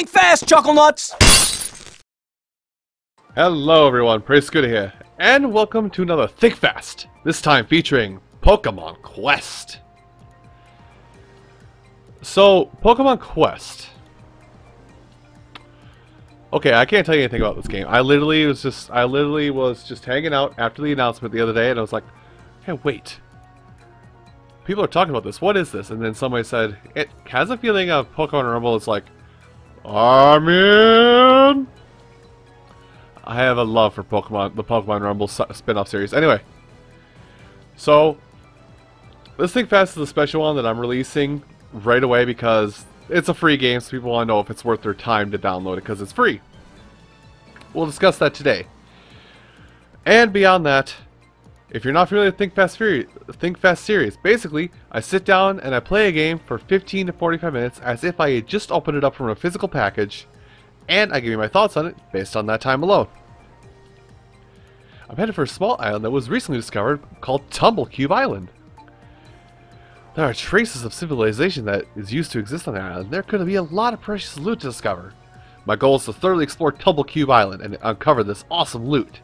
Think fast, Chuckle Nuts! Hello everyone, Pixelmon here, and welcome to another Think Fast, this time featuring Pokemon Quest. So, Pokemon Quest. Okay, I can't tell you anything about this game. I literally was just hanging out after the announcement the other day, and I was like, hey, wait. People are talking about this. What is this? And then somebody said, it has a feeling of Pokemon Rumble. It's like, I'm in. I have a love for Pokemon, the Pokemon Rumble spin-off series. Anyway, so this Think Fast is a special one that I'm releasing right away because it's a free game, so people want to know if it's worth their time to download it because it's free. We'll discuss that today. And beyond that, if you're not familiar with Think Fast series, basically, I sit down and I play a game for 15 to 45 minutes as if I had just opened it up from a physical package, and I give you my thoughts on it based on that time alone. I'm headed for a small island that was recently discovered called Tumblecube Island. There are traces of civilization that is used to exist on the island. There could be a lot of precious loot to discover. My goal is to thoroughly explore Tumblecube Island and uncover this awesome loot.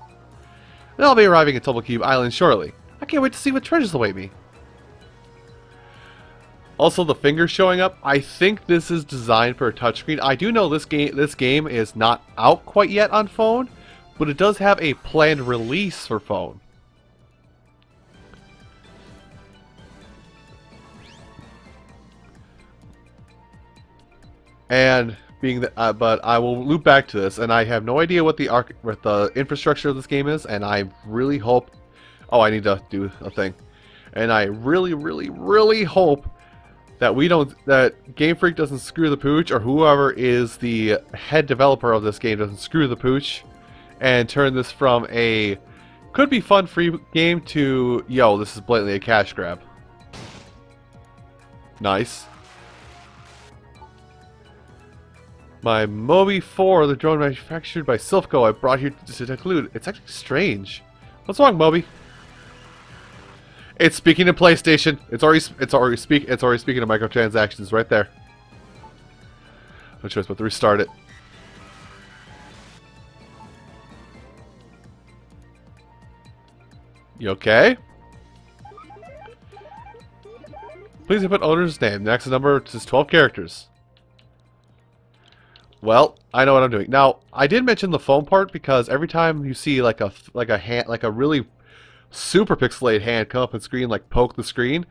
And I'll be arriving at Tumblecube Island shortly. I can't wait to see what treasures await me. Also, the fingers showing up, I think this is designed for a touchscreen. I do know this game is not out quite yet on phone, but it does have a planned release for phone. And being that, but I will loop back to this, and I have no idea what the infrastructure of this game is, and I really hope. Oh, I need to do a thing, and I really hope that Game Freak doesn't screw the pooch, or whoever is the head developer of this game doesn't screw the pooch, and turn this from a could be fun free game to yo, this is blatantly a cash grab. Nice. My Moby 4, the drone manufactured by Silphco, I brought here to conclude. It's actually strange. What's wrong, Moby? It's speaking to PlayStation. It's already speaking to microtransactions right there. No choice but to restart it. You okay? Please input owner's name. The next number is 12 characters. Well, I know what I'm doing. Now, I did mention the phone part because every time you see like a really super pixelated hand come up on screen, like poke the screen,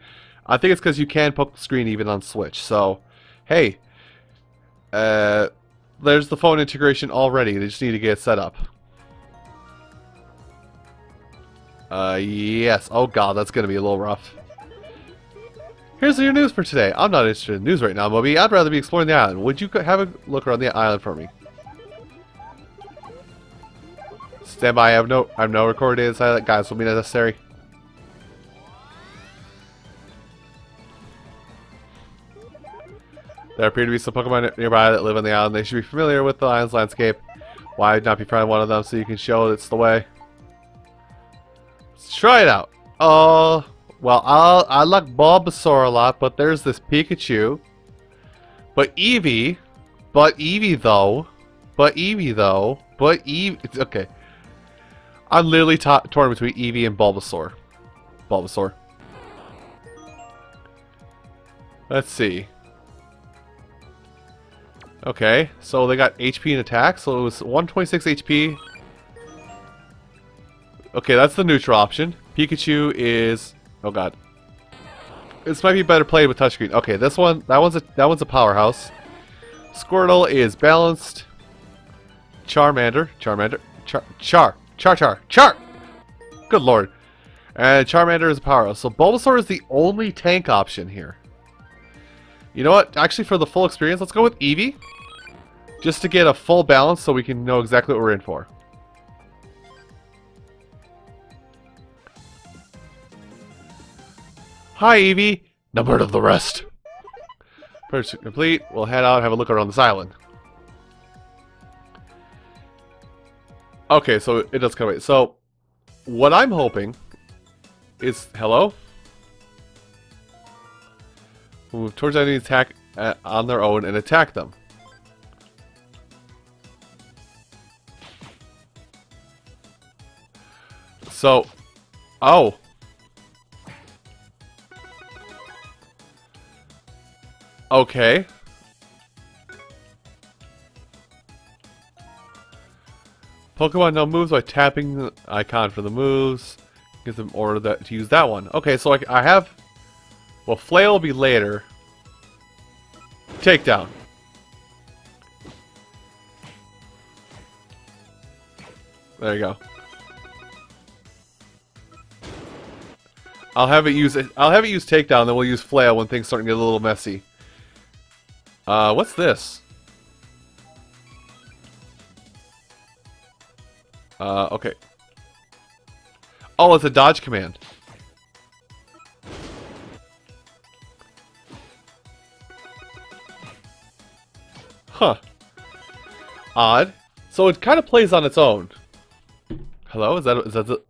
I think it's because you can poke the screen even on Switch. So, hey, there's the phone integration already. They just need to get it set up. Yes. Oh god, that's gonna be a little rough. Here's your news for today. I'm not interested in news right now, Moby. I'd rather be exploring the island. Would you have a look around the island for me? Stand by. I have no recorded data inside that. Guys, will be necessary. There appear to be some Pokemon nearby that live on the island. They should be familiar with the island's landscape. Why not be friend one of them so you can show it's the way? Let's try it out. Well, I like Bulbasaur a lot, but there's this Pikachu. But Eevee though. It's okay. I'm literally torn between Eevee and Bulbasaur. Let's see. Okay, so they got HP and attack, so it was 126 HP. Okay, that's the neutral option. Pikachu is... Oh god. This might be better played with touchscreen. Okay, that one's a powerhouse. Squirtle is balanced. Charmander. Char! Good lord. And Charmander is a powerhouse. So Bulbasaur is the only tank option here. You know what? Actually, for the full experience, let's go with Eevee. Just to get a full balance so we can know exactly what we're in for. Hi, Eevee. Numbered of the rest. Purchase complete. We'll head out and have a look around this island. Okay, so it does come away. So, what I'm hoping is... Hello? We'll move towards enemy attack on their own and attack them. So, oh. Okay. Pokemon know moves by tapping the icon for the moves. Gives them order to use that one. Okay, so I have... Well, Flail will be later. Takedown. There you go. I'll have it use Takedown, then we'll use Flail when things start to get a little messy. What's this? Okay. Oh, it's a dodge command. Huh. Odd. So it kind of plays on its own. Hello? Is that the...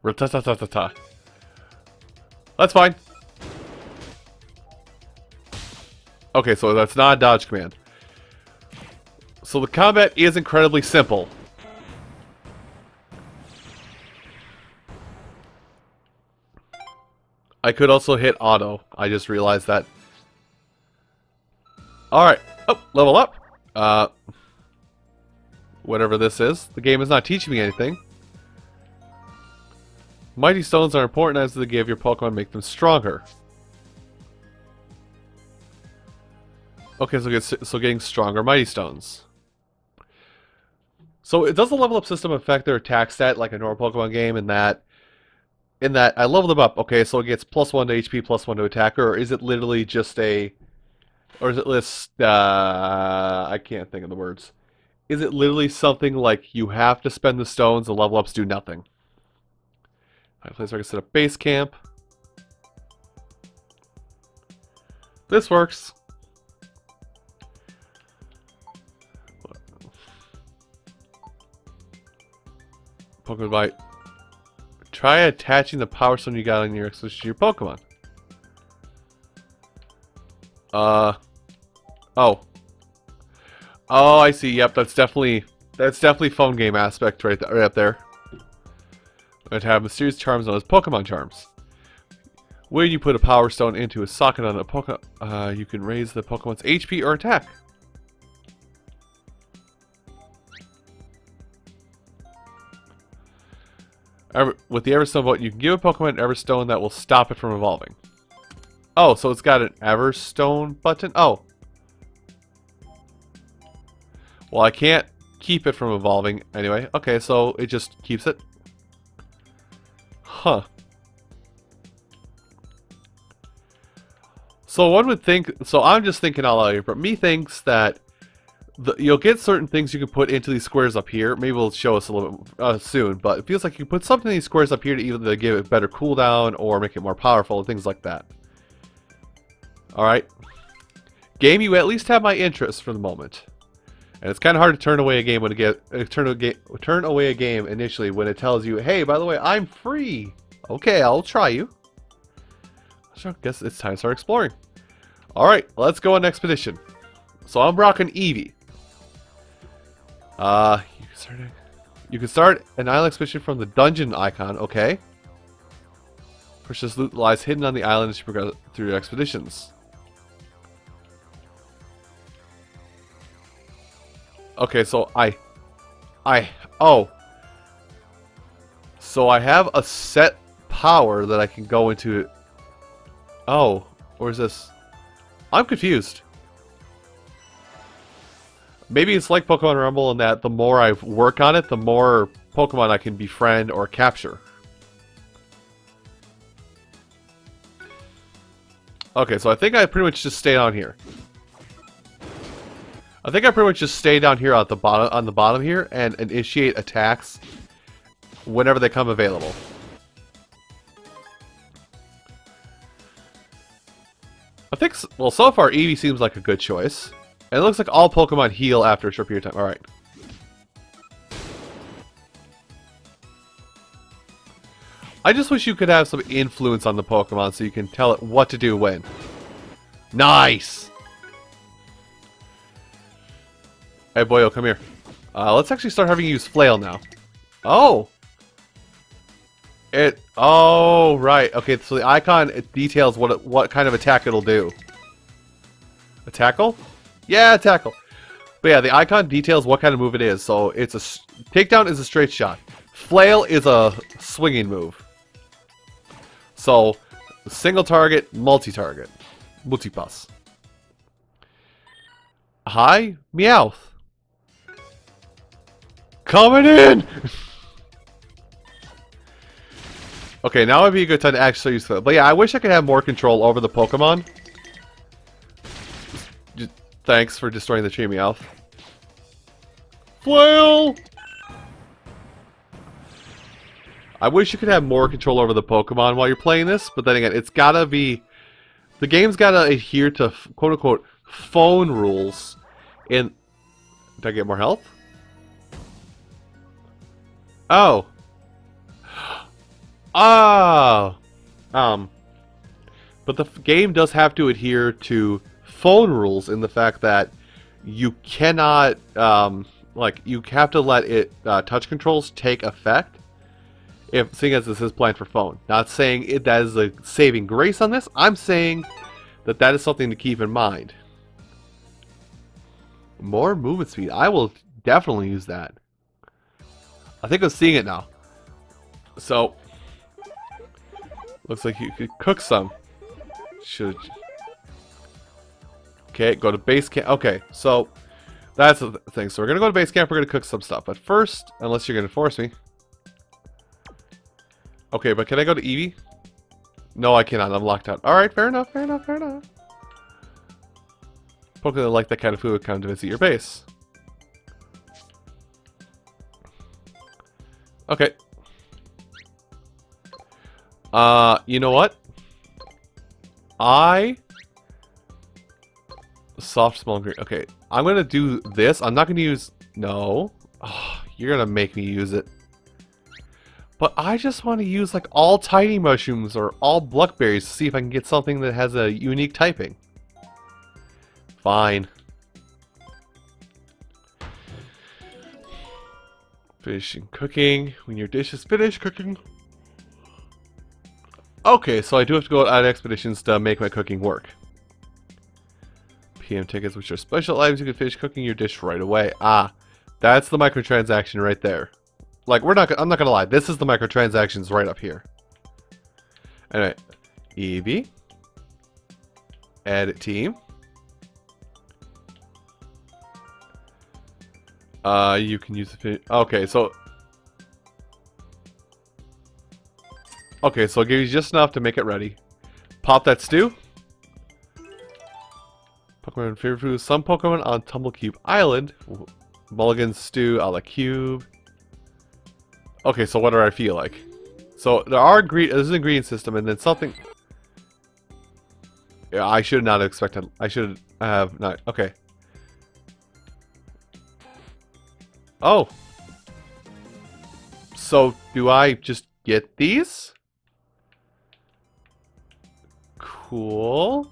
Ratatatatata. That's fine. Okay, so that's not a dodge command. So the combat is incredibly simple. I could also hit auto. I just realized that. Alright. Oh, level up. Whatever this is. The game is not teaching me anything. Mighty Stones are important as they give your Pokemon, make them stronger. Okay, so getting stronger Mighty Stones. So does the level up system affect their attack stat like a normal Pokemon game in that I leveled them up, okay, so it gets +1 to HP, +1 to attack, or is it literally just a... Or is it list... I can't think of the words. Is it literally something like you have to spend the stones, the level ups do nothing? Alright, place where I can set up base camp. This works. Pokemon Bite. Try attaching the Power Stone you got on your expedition to your Pokemon. Oh. Oh, I see. Yep, that's definitely phone game aspect right up there. And have mysterious charms known as Pokemon charms. When you put a Power Stone into a socket on a Pokemon, you can raise the Pokemon's HP or attack. With the Everstone button, you can give a Pokemon an Everstone that will stop it from evolving. Oh, so it's got an Everstone button? Oh. Well, I can't keep it from evolving anyway. Okay, so it just keeps it. Huh. So one would think... So I'm just thinking out loud here, but me thinks that you'll get certain things you can put into these squares up here. Maybe it'll show us a little bit soon, but it feels like you can put something in these squares up here to either give it better cooldown or make it more powerful and things like that. Alright. Game, you at least have my interest for the moment. And it's kind of hard to turn away a game when turn away a game initially when it tells you, hey, by the way, I'm free. Okay, I'll try you. So I guess it's time to start exploring. Alright, let's go on expedition. So I'm rocking Eevee. You can start an island expedition from the dungeon icon, okay. Precious loot lies hidden on the island as you progress through your expeditions. Okay, so so I have a set power that I can go into. Oh, or is this? I'm confused. Maybe it's like Pokemon Rumble in that the more I work on it, the more Pokemon I can befriend or capture. Okay, so I think I pretty much just stay down here. I think I pretty much just stay down here at the bottom, on the bottom here, and initiate attacks whenever they come available. I think, well, so far Eevee seems like a good choice. And it looks like all Pokemon heal after a short period of time. Alright. I just wish you could have some influence on the Pokemon so you can tell it what to do when. Nice! Hey, boyo, come here. Let's actually start having you use Flail now. Oh! Oh, right. Okay, so the icon, it details what kind of attack it'll do. A tackle? Yeah, a tackle. But yeah, the icon details what kind of move it is. So it's a takedown is a straight shot. Flail is a swinging move. So single target, multi-target, multi-pass. Hi, Meowth. Coming in. Okay, now would be a good time to actually use that. But yeah, I wish I could have more control over the Pokemon. Thanks for destroying the tree, Meowth. Flail! I wish you could have more control over the Pokemon while you're playing this, but then again, it's gotta be... The game's gotta adhere to, quote-unquote, phone rules. Did I get more health? Oh. Oh. But the game does have to adhere to phone rules in the fact that you cannot, like, you have to let it, touch controls take effect. Seeing as this is planned for phone. Not saying that is a saving grace on this. I'm saying that is something to keep in mind. More movement speed. I will definitely use that. I think I'm seeing it now. So, looks like you could cook some. Should. Okay, go to base camp. Okay, so that's the thing. So we're gonna go to base camp. We're gonna cook some stuff. But first, unless you're gonna force me. Okay, but can I go to Eevee? No, I cannot. I'm locked out. Alright, fair enough, fair enough, fair enough. Pokemon that like that kind of food come to visit your base. Okay. You know what? Soft, small, green. Okay, I'm gonna do this. I'm not gonna use... No. Oh, you're gonna make me use it. But I just want to use like all tiny mushrooms or all blackberries to see if I can get something that has a unique typing. Fine. Finishing cooking. When your dish is finished cooking. Okay, so I do have to go on expeditions to make my cooking work. PM tickets, which are special items you can finish cooking your dish right away. Ah, that's the microtransaction right there. Like, I'm not gonna lie, this is the microtransactions right up here. Anyway, Eevee. Edit team. You can use the... Okay, so... Okay, so I'll give you just enough to make it ready. Pop that stew. Pokemon favorite food. Some Pokemon on Tumblecube Island. Mulligan stew a la cube. Okay, so what do I feel like? So there are there's an ingredient system, and then something. Yeah, I should not have expected. I should have not. Okay. Oh. So do I just get these? Cool.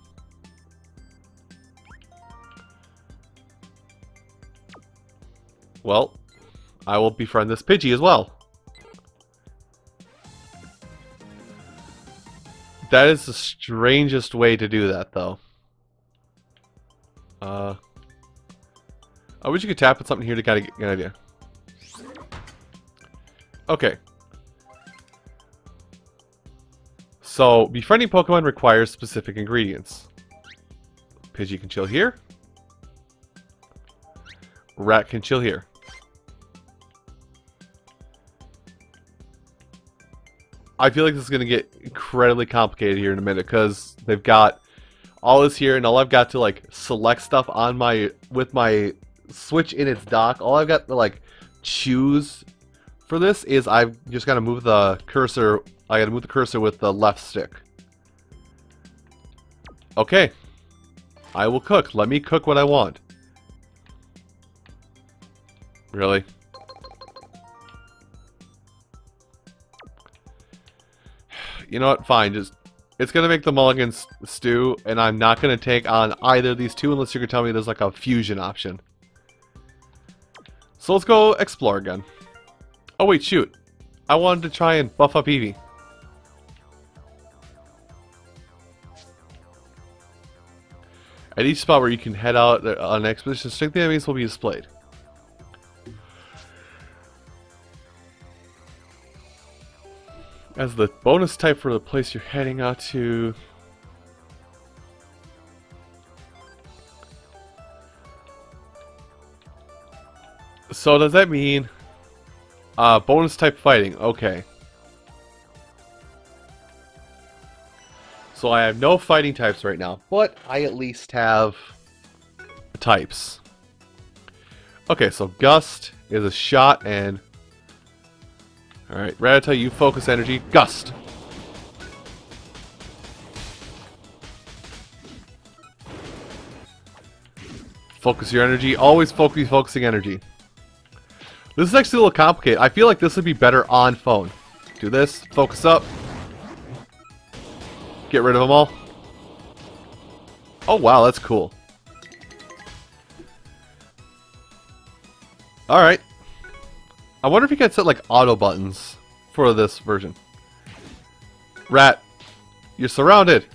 Well, I will befriend this Pidgey as well. That is the strangest way to do that, though. I wish you could tap on something here to kind of get an idea. Okay. So, befriending Pokemon requires specific ingredients. Pidgey can chill here. Rat can chill here. I feel like this is going to get incredibly complicated here in a minute because they've got all this here and all I've got to like select stuff on with my Switch in its dock. All I've got to like choose for this is I've just got to move the cursor. I got to move the cursor with the left stick. Okay. I will cook. Let me cook what I want. Really? You know what? Fine. It's gonna make the mulligan stew, and I'm not gonna take on either of these two unless you can tell me there's like a fusion option. So let's go explore again. Oh wait, shoot! I wanted to try and buff up Eevee. At each spot where you can head out on an expedition, strength enemies will be displayed. As the bonus type for the place you're heading out to. So does that mean bonus type fighting? Okay. So I have no fighting types right now, but I at least have types. Okay, so Gust is a shot and... Alright, Rattata, you focus energy. Gust! Focus your energy. Always focusing energy. This is actually a little complicated. I feel like this would be better on phone. Do this. Focus up. Get rid of them all. Oh wow, that's cool. Alright. I wonder if you can set like auto buttons for this version. Rat, you're surrounded.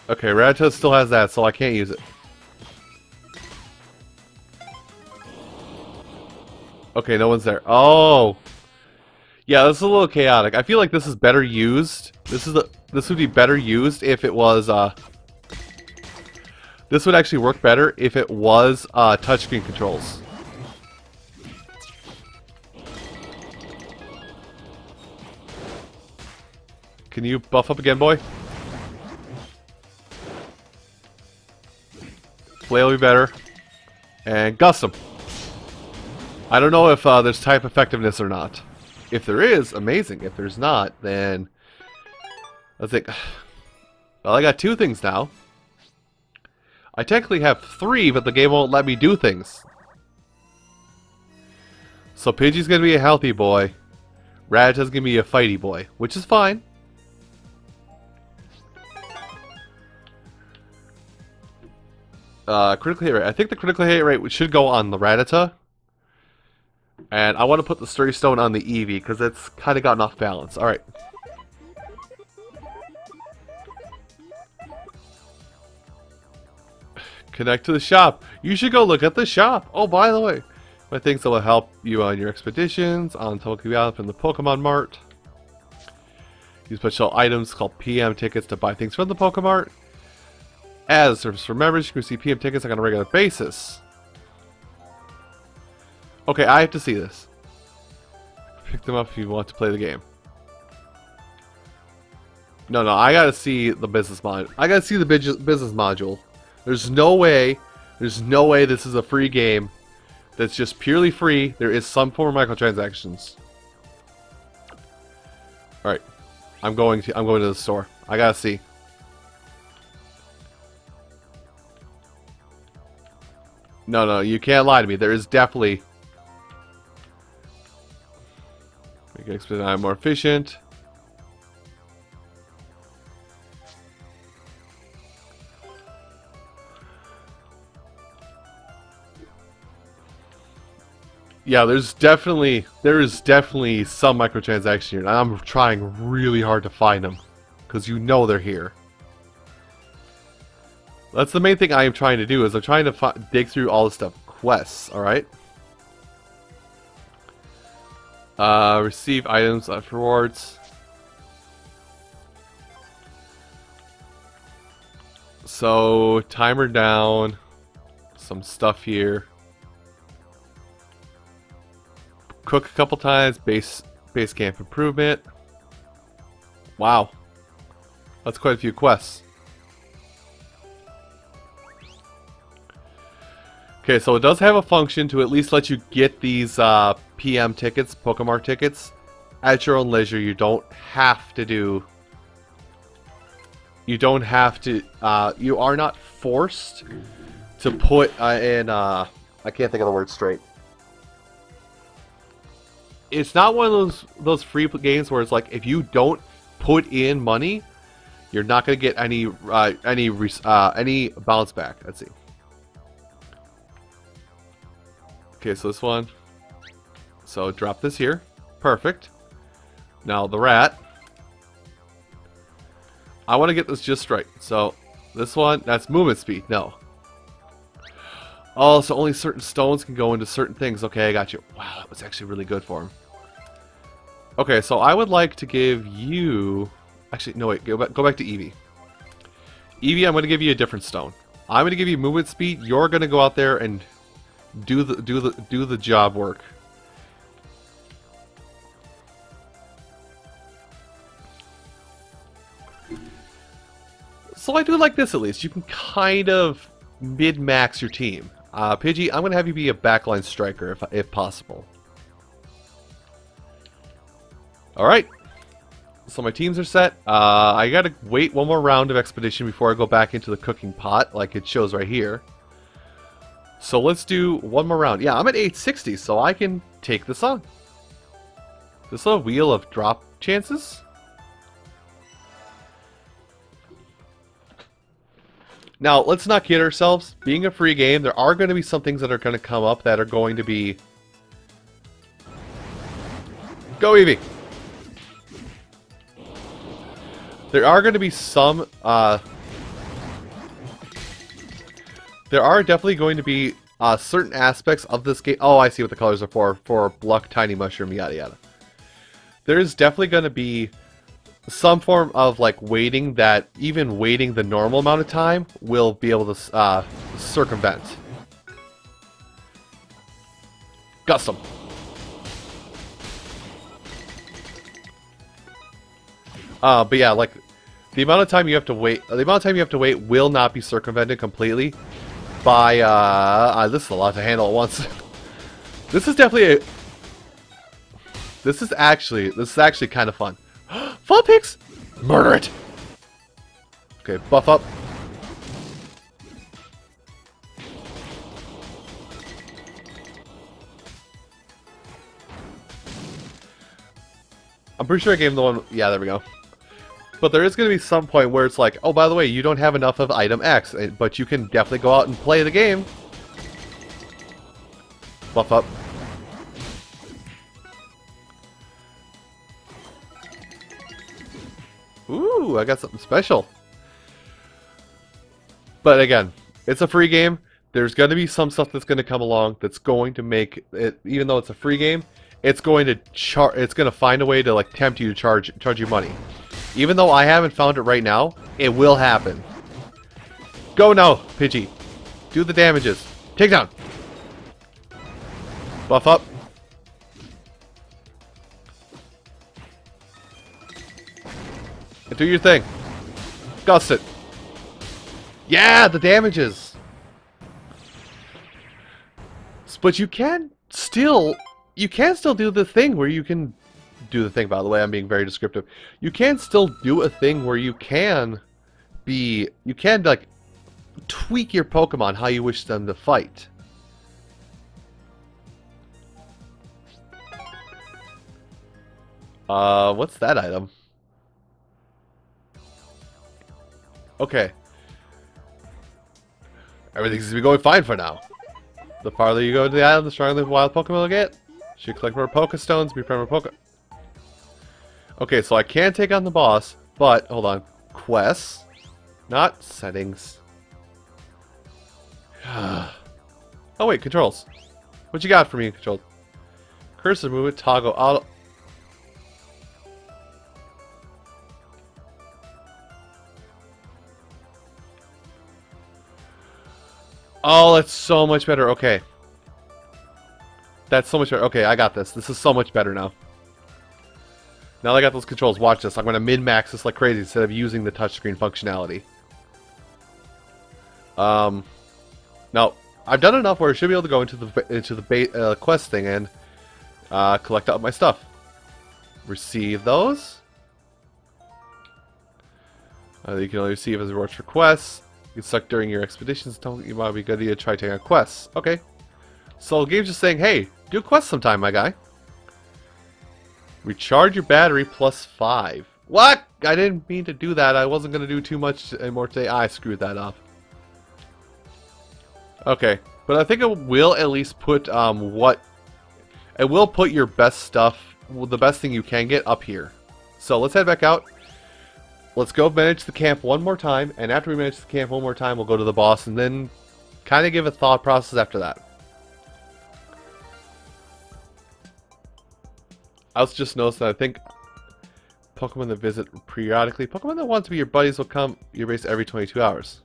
Okay, Rattata still has that, so I can't use it. Okay, no one's there. Oh! Yeah, this is a little chaotic. I feel like this is better used. This would be better used if it was, this would actually work better if it was, touchscreen controls. Can you buff up again, boy? Flail will be better. And Gust him. I don't know if there's type effectiveness or not. If there is, amazing. If there's not, then... I think... Well, I got 2 things now. I technically have 3, but the game won't let me do things. So Pidgey's gonna be a healthy boy. Rattata's gonna be a fighty boy, which is fine. Critical hit rate. I think the critical hit rate should go on the Rattata. And I want to put the Sturdy Stone on the Eevee, because it's kind of gotten off balance. Alright. Connect to the shop. You should go look at the shop. Oh, by the way. My things that will help you on your expeditions on Tumblecube Island from the Pokemon Mart. Use special items called PM tickets to buy things from the Pokemart. As a service for members, you can receive PM tickets on a regular basis. Okay, I have to see this. Pick them up if you want to play the game. No, I gotta see the business module. I gotta see the business module. There's no way this is a free game that's just purely free. There is some form of microtransactions. Alright. I'm going to the store. I gotta see. No, you can't lie to me. There is definitely... Make expedition more efficient. Yeah, there is definitely some microtransaction here, and I'm trying really hard to find them, because you know they're here. That's the main thing I am trying to do, is I'm trying to dig through all this stuff. Quests, alright? Receive items of rewards. So, timer down. Some stuff here. Cook a couple times. Base camp improvement. Wow. That's quite a few quests. Okay, so it does have a function to at least let you get these PM tickets, Pokemon tickets, at your own leisure. You don't have to do... You don't have to... you are not forced to put in... I can't think of the word straight. It's not one of those free games where it's like, if you don't put in money, you're not going to get any bounce back. Let's see. Okay, so this one. So drop this here. Perfect. Now the rat. I want to get this just right. So this one, that's movement speed. No. Oh, so only certain stones can go into certain things. Okay, I got you. Wow, that was actually really good for him. Okay, so I would like to give you... Actually, no, wait. Go back to Eevee. Eevee, I'm going to give you a different stone. I'm going to give you movement speed. You're going to go out there and do the job work. So I do like this at least. You can kind of mid-max your team. Pidgey, I'm going to have you be a backline striker if possible. Alright. So my teams are set. I gotta wait one more round of Expedition before I go back into the cooking pot, like it shows right here. So let's do one more round. Yeah, I'm at 860, so I can take this on. This is a wheel of drop chances. Now, let's not kid ourselves. Being a free game, there are going to be some things that are going to come up that are going to be... Go, Eevee! There are going to be some... there are definitely going to be certain aspects of this game... Oh, I see what the colors are for. For Luck, Tiny Mushroom, yada yada. There's definitely going to be some form of like waiting that even waiting the normal amount of time will be able to circumvent. Gustum. But yeah, like the amount of time you have to wait, will not be circumvented completely by this is a lot to handle at once. This is definitely a This is actually kind of fun. Vulpix! Murder it! Okay, buff up. I'm pretty sure I gave him the one... Yeah, there we go. But there is going to be some point where it's like, oh, by the way, you don't have enough of item X, but you can definitely go out and play the game. Buff up. Ooh, I got something special. But again, it's a free game. There's going to be some stuff that's going to come along that's going to make it, even though it's a free game, it's going to find a way to like tempt you to charge you money. Even though I haven't found it right now, it will happen. Go now, Pidgey. Do the damages. Take down. Buff up. And do your thing. Gust it. Yeah, the damages. But you can still do the thing where you can do the thing, by the way, I'm being very descriptive. You can still do a thing where you can like tweak your Pokemon how you wish them to fight. What's that item? Okay. Everything seems to be going fine for now. The farther you go to the island, the stronger the wild Pokemon will get. Should collect more Pokestones, befriend more Poke... Okay, so I can take on the boss, but, hold on. Quests. Not settings. Oh wait, controls. What you got for me in controls? Cursor movement, toggle, auto... Oh, that's so much better. Okay. That's so much better. Okay, I got this. This is so much better now. Now that I got those controls, watch this. I'm going to min-max this like crazy instead of using the touchscreen functionality. Now, I've done enough where I should be able to go into the quest thing and collect up my stuff. Receive those. You can only receive as rewards for quests. You get stuck during your expeditions. Don't you might be good to try taking on quests. Okay. So the game's just saying, hey, do quests sometime, my guy. Recharge your battery plus 5. What? I didn't mean to do that. I wasn't going to do too much anymore today. I screwed that up. Okay. But I think it will at least put it will put your best stuff the best thing you can get up here. So let's head back out. Let's go manage the camp one more time, and after we manage the camp one more time, we'll go to the boss, and then kind of give a thought process after that. I was just noticing that I think Pokemon that visit periodically, Pokemon that want to be your buddies will come your base every 22 hours.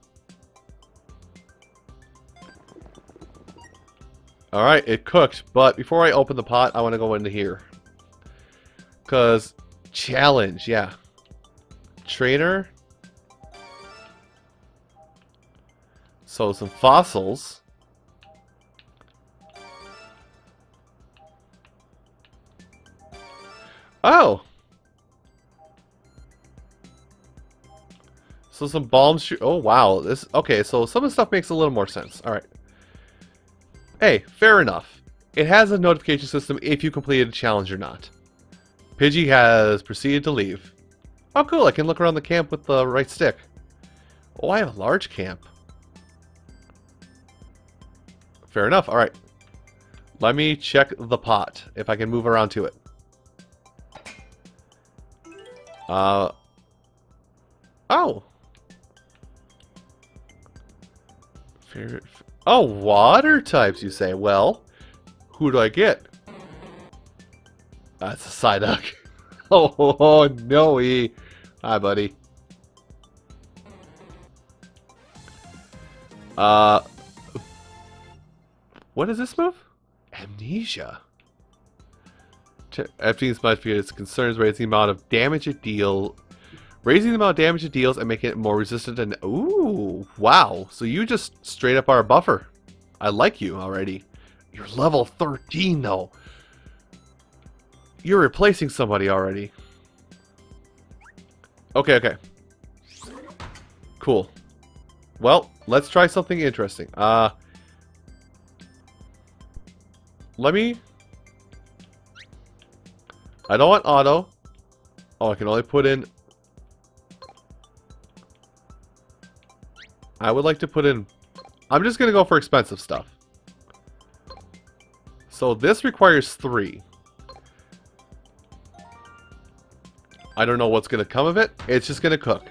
Alright, it cooked, but before I open the pot, I want to go into here. Because, challenge, yeah. Trainer. So, some fossils. Oh! So some bombs. Oh, wow. This. Okay, so some of the stuff makes a little more sense. Alright. Hey, fair enough. It has a notification system if you completed a challenge or not. Pidgey has proceeded to leave. Oh, cool. I can look around the camp with the right stick. Oh, I have a large camp. Fair enough. Alright. Let me check the pot, if I can move around to it. Oh! Oh, water types, you say? Well, who do I get? That's a Psyduck. Oh, no, E. Hi, buddy. What is this move? Amnesia. Emptying might be its concerns, raising the amount of damage it deals. Raising the amount of damage it deals and making it more resistant and... Ooh, wow. So you just straight up are a buffer. I like you already. You're level 13, though. You're replacing somebody already. Okay, okay. Cool. Well, let's try something interesting. Let me... I don't want auto. Oh, I can only put in... I would like to put in... I'm just going to go for expensive stuff. So this requires 3. I don't know what's going to come of it. It's just going to cook.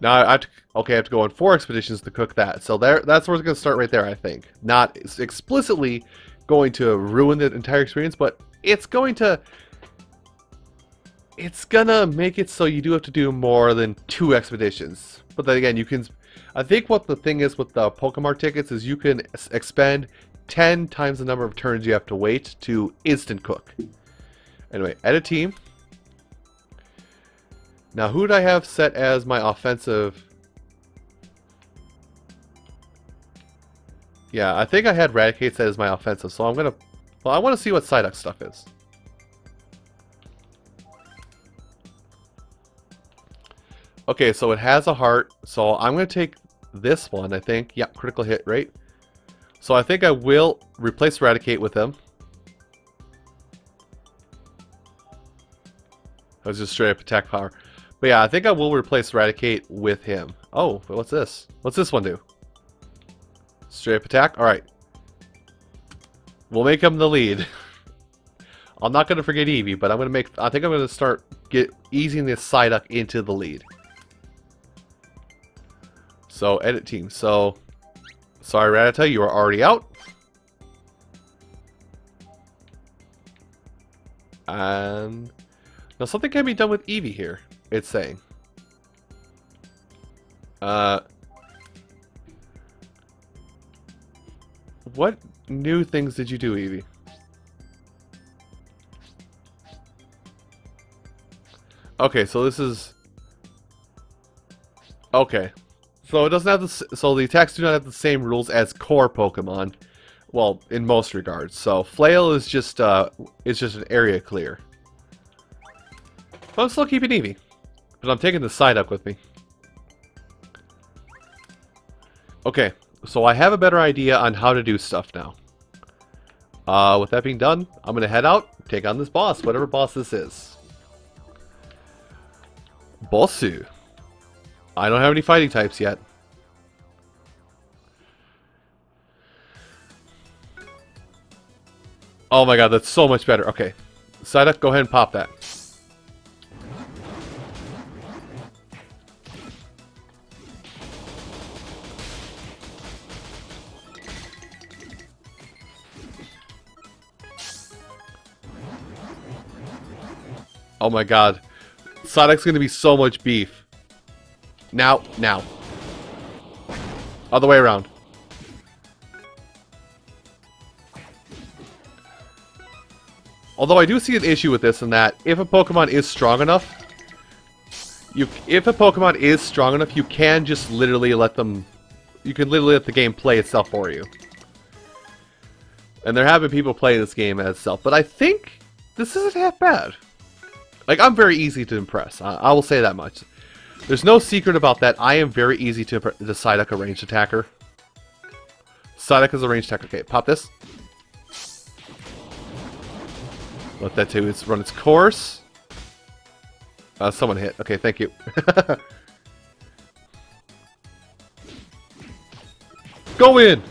Now I have to... Okay, I have to go on 4 expeditions to cook that. So that's where it's going to start right there, I think. Not explicitly going to ruin the entire experience, but it's going to... It's gonna make it so you do have to do more than 2 expeditions. But then again, you can... I think what the thing is with the Pokemon tickets is you can expend 10 times the number of turns you have to wait to instant cook. Anyway, edit team. Now, who do I have set as my offensive? Yeah, I think I had Raticate set as my offensive, so I'm gonna... Well, I want to see what Psyduck stuff is. Okay, so it has a heart, so I'm going to take this one, I think. Yeah, critical hit, right? So I think I will replace Raticate with him. That was just straight up attack power. But yeah, I think I will replace Raticate with him. Oh, what's this? What's this one do? Straight up attack? Alright. We'll make him the lead. I'm not going to forget Eevee, but I think I'm going to start easing this Psyduck into the lead. So, edit team. So, sorry, Rattata, you are already out. And now something can be done with Eevee here, it's saying. What new things did you do, Eevee? Okay, so this is... Okay. So it doesn't have the... So the attacks do not have the same rules as core Pokemon. Well, in most regards. So Flail is just it's just an area clear. But I'm still keeping Eevee. But I'm taking the Psyduck with me. Okay, so I have a better idea on how to do stuff now. With that being done, I'm going to head out, take on this boss, whatever boss this is. Bossu. I don't have any fighting types yet. Oh my god, that's so much better. Okay. Psyduck, go ahead and pop that. Oh my god. Psyduck's gonna be so much beef. Now. Other way around. Although I do see an issue with this in that if a Pokemon is strong enough, you can just literally let them... You can literally let the game play itself for you. And there have been people playing this game as itself, but I think this isn't half bad. Like, I'm very easy to impress. I will say that much. There's no secret about that. I am very easy to impress. The Psyduck a ranged attacker. Psyduck is a ranged attacker. Okay, pop this. Let that too run its course. Someone hit. Okay, thank you. Go in!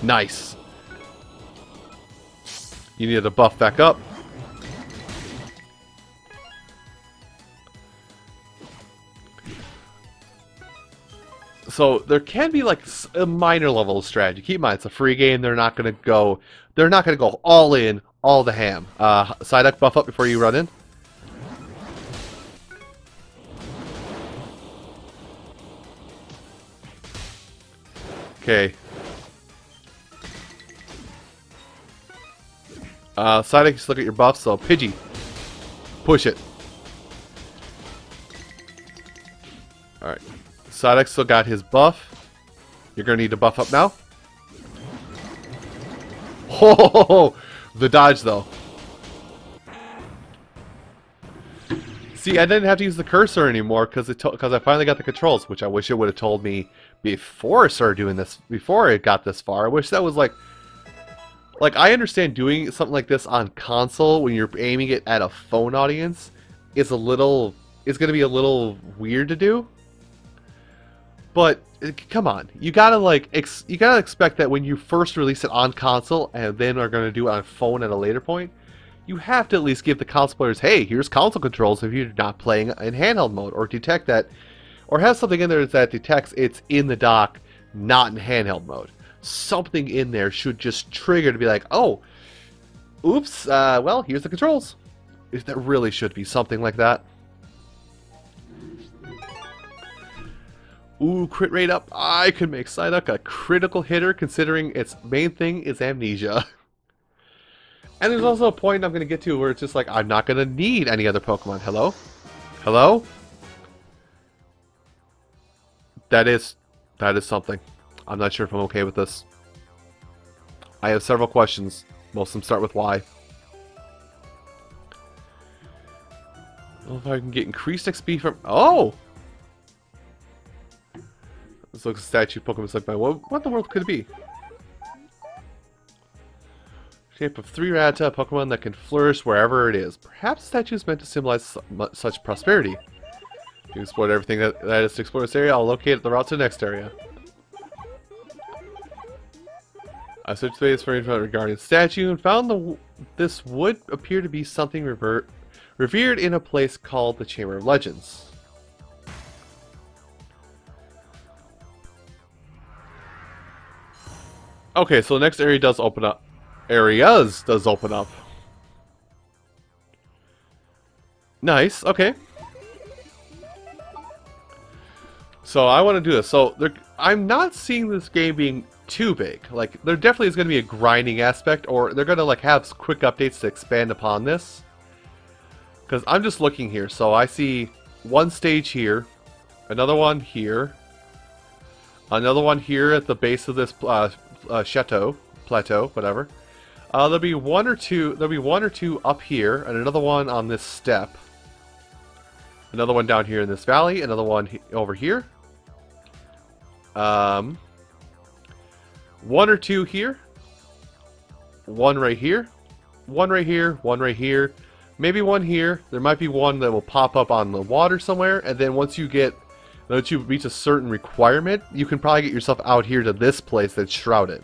Nice. You need to buff back up. So there can be like a minor level of strategy. Keep in mind, it's a free game. They're not gonna go all in, all the ham. Psyduck, buff up before you run in. Okay. Psyduck, just look at your buffs. So Pidgey, push it. All right. Psyduck still got his buff. You're going to need to buff up now. Oh, the dodge though. See, I didn't have to use the cursor anymore because I finally got the controls, which I wish it would have told me before I started doing this, before it got this far. I wish that was like I understand doing something like this on console when you're aiming it at a phone audience is going to be a little weird to do. But come on, you gotta expect that when you first release it on console and then are gonna do it on phone at a later point, you have to at least give the console players, hey, here's console controls if you're not playing in handheld mode, or detect that, or have something in there that detects it's in the dock, not in handheld mode. Something in there should just trigger to be like, oh, oops, well, here's the controls. There really should be something like that. Ooh, crit rate up. I could make Psyduck a critical hitter considering its main thing is amnesia. And there's also a point I'm going to get to where it's just like, I'm not going to need any other Pokemon. Hello? Hello? That is something. I'm not sure if I'm okay with this. I have several questions. Most of them start with why. I don't know if I can get increased XP from... Oh! This looks a statue Pokemon like what in the world could it be? Shape of 3 Rattata Pokemon that can flourish wherever it is. Perhaps the statue is meant to symbolize such prosperity. You explore everything that is to explore this area. I'll locate the route to the next area. I searched space for info regarding the statue and found this would appear to be something revered in a place called the Chamber of Legends. Okay, so the next area does open up. Areas does open up. Nice, okay. So I want to do this. So I'm not seeing this game being too big. Like, there definitely is going to be a grinding aspect, or they're going to like have quick updates to expand upon this. Because I'm just looking here. So I see one stage here, another one here, another one here at the base of this plateau, whatever. There'll be one or two up here, and another one on this step. Another one down here in this valley, another one over here. One or two here. One right here. One right here. One right here. Maybe one here. There might be one that will pop up on the water somewhere, and then once you reach a certain requirement, you can probably get yourself out here to this place that's shrouded.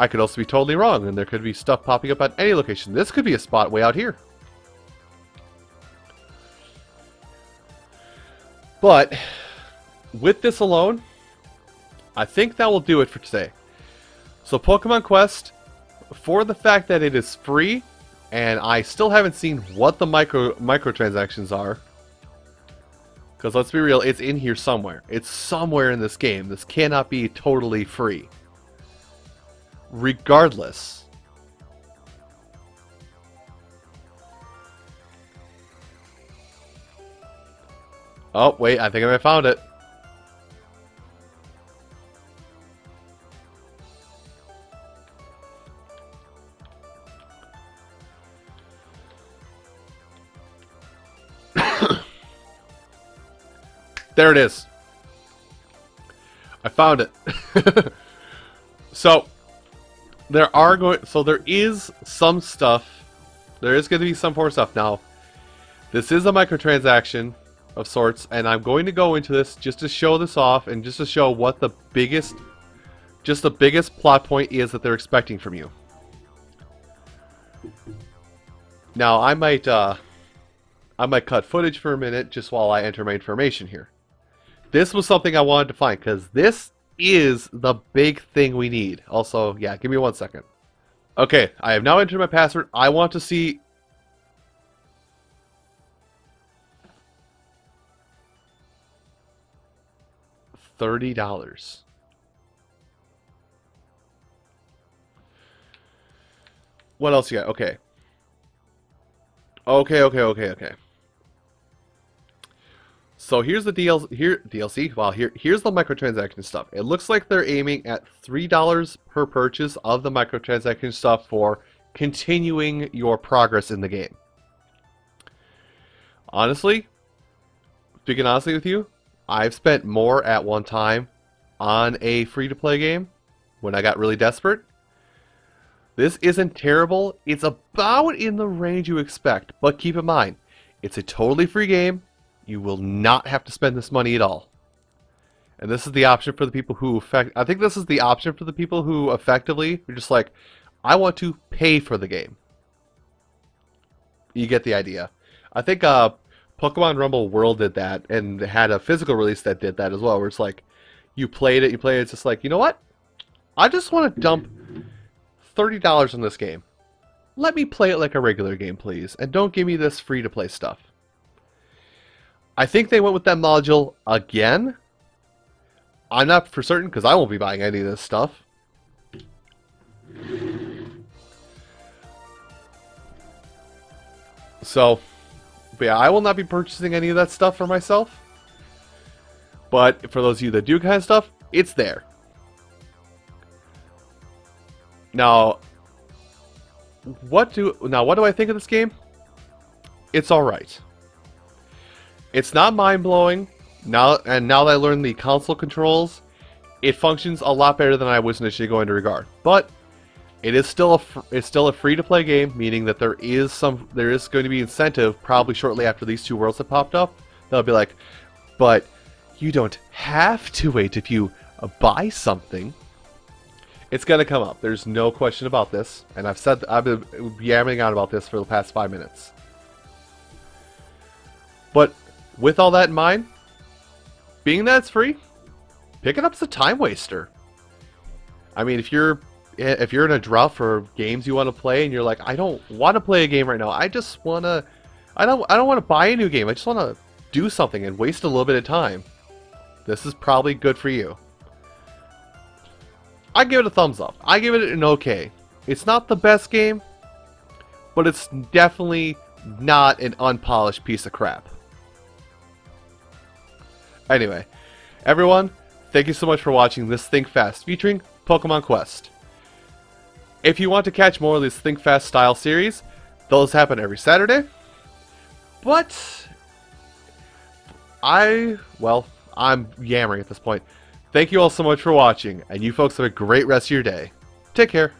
I could also be totally wrong, and there could be stuff popping up at any location. This could be a spot way out here. But with this alone, I think that will do it for today. So Pokemon Quest, for the fact that it is free, and I still haven't seen what the microtransactions are, because let's be real, it's in here somewhere. It's somewhere in this game. This cannot be totally free. Regardless. Oh, wait, I think I found it. There it is. I found it. So there is some stuff. There is going to be some more stuff. Now, this is a microtransaction of sorts, and I'm going to go into this just to show this off and just to show what the biggest plot point is that they're expecting from you. Now, I might cut footage for a minute just while I enter my information here. This was something I wanted to find, because this is the big thing we need. Also, yeah, give me 1 second. Okay, I have now entered my password. I want to see... $30. What else you got? Okay. Okay. So here's the DLC. Well, here's the microtransaction stuff. It looks like they're aiming at $3 per purchase of the microtransaction stuff for continuing your progress in the game. Honestly, speaking honestly with you, I've spent more at one time on a free-to-play game when I got really desperate. This isn't terrible. It's about in the range you expect, but keep in mind, it's a totally free game. You will not have to spend this money at all. And this is the option for the people who I think this is the option for the people who effectively are just like, I want to pay for the game. You get the idea. I think Pokemon Rumble World did that and had a physical release that did that as well, where it's like, you played it, it's just like, you know what? I just want to dump $30 on this game. Let me play it like a regular game, please, and don't give me this free-to-play stuff. I think they went with that module again. I'm not for certain, because I won't be buying any of this stuff. So, but yeah, I will not be purchasing any of that stuff for myself. But for those of you that do kind of stuff, it's there. Now, what do I think of this game? It's alright. It's not mind-blowing. Now that I learned the console controls, it functions a lot better than I was initially going to regard. But it is still a free-to-play game, meaning that there is going to be incentive probably shortly after these two worlds have popped up. They'll be like, but you don't have to wait if you buy something. It's going to come up. There's no question about this, and I've been yammering on about this for the past 5 minutes. But with all that in mind, being that it's free, pick it up as a time waster. I mean, if you're in a drought for games you want to play, and you're like, I don't want to play a game right now. I don't want to buy a new game. I just want to do something and waste a little bit of time. This is probably good for you. I give it a thumbs up. I give it an okay. It's not the best game, but it's definitely not an unpolished piece of crap. Anyway, everyone, thank you so much for watching this Think Fast featuring Pokemon Quest. If you want to catch more of this Think Fast style series, those happen every Saturday. But I'm yammering at this point. Thank you all so much for watching, and you folks have a great rest of your day. Take care.